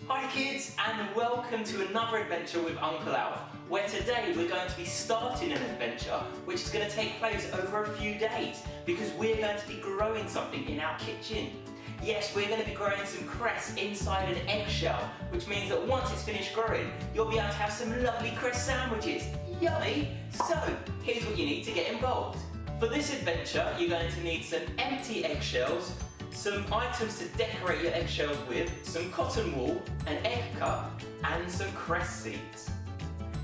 Hi kids, and welcome to another adventure with Uncle Alf, where today we're going to be starting an adventure which is going to take place over a few days because we're going to be growing something in our kitchen. Yes, we're going to be growing some cress inside an eggshell, which means that once it's finished growing, you'll be able to have some lovely cress sandwiches. Yummy! So, here's what you need to get involved. For this adventure, you're going to need some empty eggshells, some items to decorate your eggshells with, some cotton wool, an egg cup, and some cress seeds.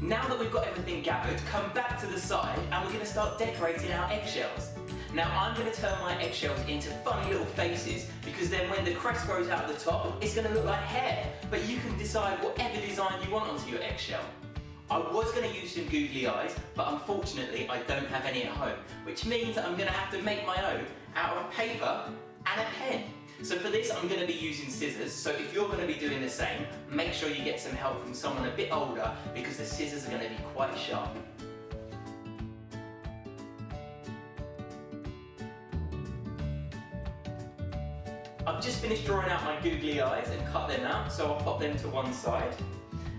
Now that we've got everything gathered, come back to the side and we're going to start decorating our eggshells. Now I'm going to turn my eggshells into funny little faces because then when the cress grows out the top, it's going to look like hair, but you can decide whatever design you want onto your eggshell. I was going to use some googly eyes, but unfortunately I don't have any at home, which means that I'm going to have to make my own out of paper and a pen. So for this I'm going to be using scissors, so if you're going to be doing the same, make sure you get some help from someone a bit older because the scissors are going to be quite sharp. I've just finished drawing out my googly eyes and cut them out, so I'll pop them to one side.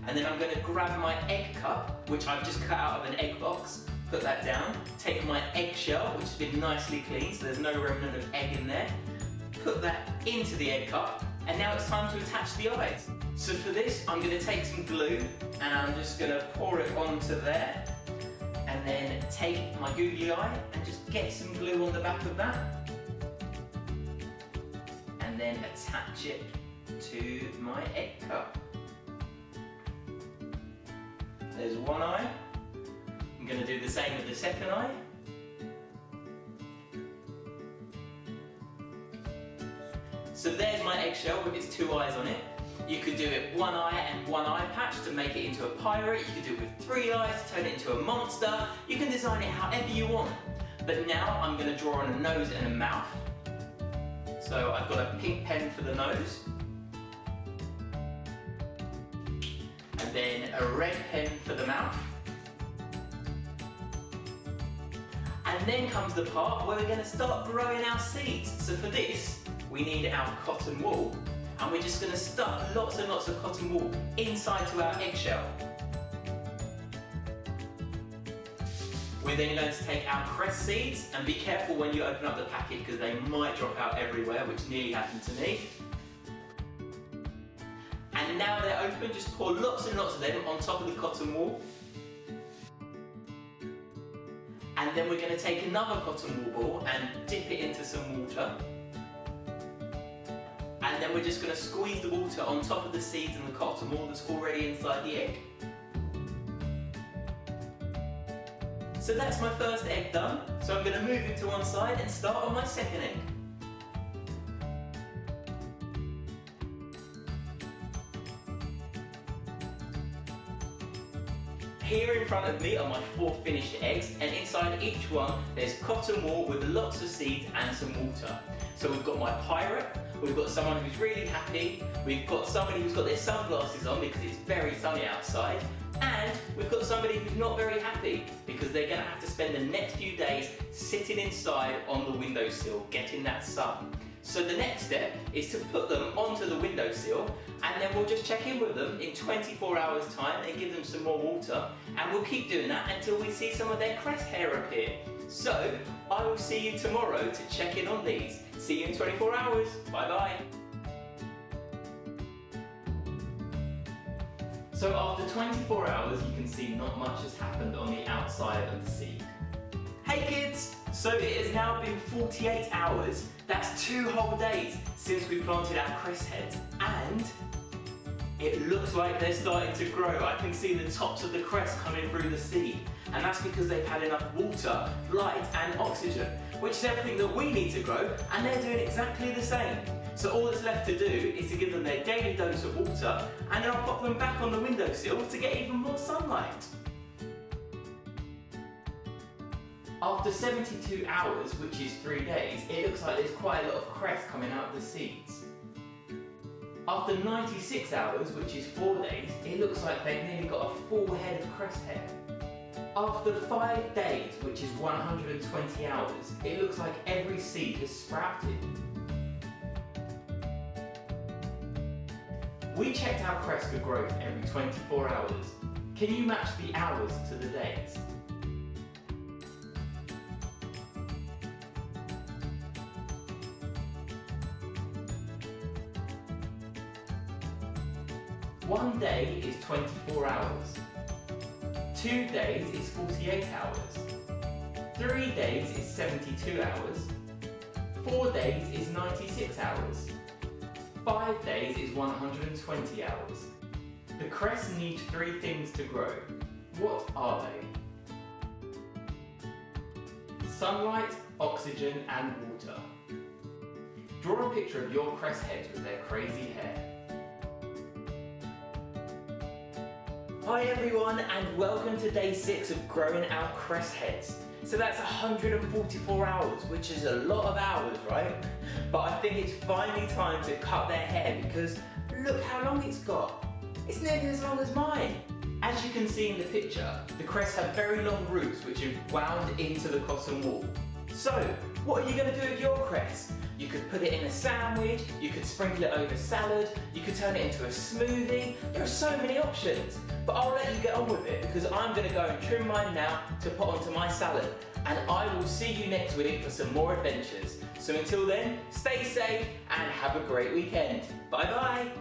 And then I'm going to grab my egg cup, which I've just cut out of an egg box, put that down, take my eggshell, which has been nicely cleaned so there's no remnant of egg in there, put that into the egg cup, and now it's time to attach the eyes. So for this I'm going to take some glue and I'm just going to pour it onto there, and then take my googly eye and just get some glue on the back of that, and then attach it to my egg cup. There's one eye. I'm going to do the same with the second eye. So there's my eggshell with its two eyes on it. You could do it one eye and one eye patch to make it into a pirate. You could do it with three eyes to turn it into a monster. You can design it however you want. But now I'm going to draw on a nose and a mouth. So I've got a pink pen for the nose. And then a red pen for the mouth. And then comes the part where we're going to start growing our seeds. So for this, we need our cotton wool, and we're just going to stuff lots and lots of cotton wool inside to our eggshell. We're then going to take our cress seeds, and be careful when you open up the packet because they might drop out everywhere, which nearly happened to me. And now they're open, just pour lots and lots of them on top of the cotton wool. And then we're going to take another cotton wool ball and dip it into some water. And then we're just going to squeeze the water on top of the seeds and the cotton wool that's already inside the egg. So that's my first egg done. So I'm going to move it to one side and start on my second egg. Here in front of me are my 4 finished eggs, and inside each one there's cotton wool with lots of seeds and some water. So we've got my pirate, we've got someone who's really happy, we've got somebody who's got their sunglasses on because it's very sunny outside, and we've got somebody who's not very happy because they're going to have to spend the next few days sitting inside on the windowsill getting that sun. So the next step is to put them onto the windowsill, and then we'll just check in with them in 24 hours time and give them some more water, and we'll keep doing that until we see some of their crest hair appear. So I will see you tomorrow to check in on these. See you in 24 hours. Bye bye. So after 24 hours you can see not much has happened on the outside of the seed. Hey kids! So it has now been 48 hours, that's 2 whole days since we planted our cress heads, and it looks like they're starting to grow. I can see the tops of the cress coming through the seed, and that's because they've had enough water, light and oxygen, which is everything that we need to grow, and they're doing exactly the same. So all that's left to do is to give them their daily dose of water, and then I'll pop them back on the windowsill to get even more sunlight. After 72 hours, which is 3 days, it looks like there's quite a lot of cress coming out of the seeds. After 96 hours, which is 4 days, it looks like they've nearly got a full head of cress hair. After 5 days, which is 120 hours, it looks like every seed has sprouted. We checked our cress for growth every 24 hours. Can you match the hours to the days? One day is 24 hours. 2 days is 48 hours. 3 days is 72 hours. 4 days is 96 hours. 5 days is 120 hours. The cress needs 3 things to grow. What are they? Sunlight, oxygen and water. Draw a picture of your cress heads with their crazy hair. Hi everyone and welcome to day 6 of growing our cress heads. So that's 144 hours, which is a lot of hours, right? But I think it's finally time to cut their hair because look how long it's got. It's nearly as long as mine. As you can see in the picture, the cress have very long roots which are wound into the cotton wool. So, what are you going to do with your cress? You could put it in a sandwich, you could sprinkle it over salad, you could turn it into a smoothie. There are so many options. But I'll let you get on with it because I'm going to go and trim mine now to put onto my salad. And I will see you next week for some more adventures. So until then, stay safe and have a great weekend. Bye bye.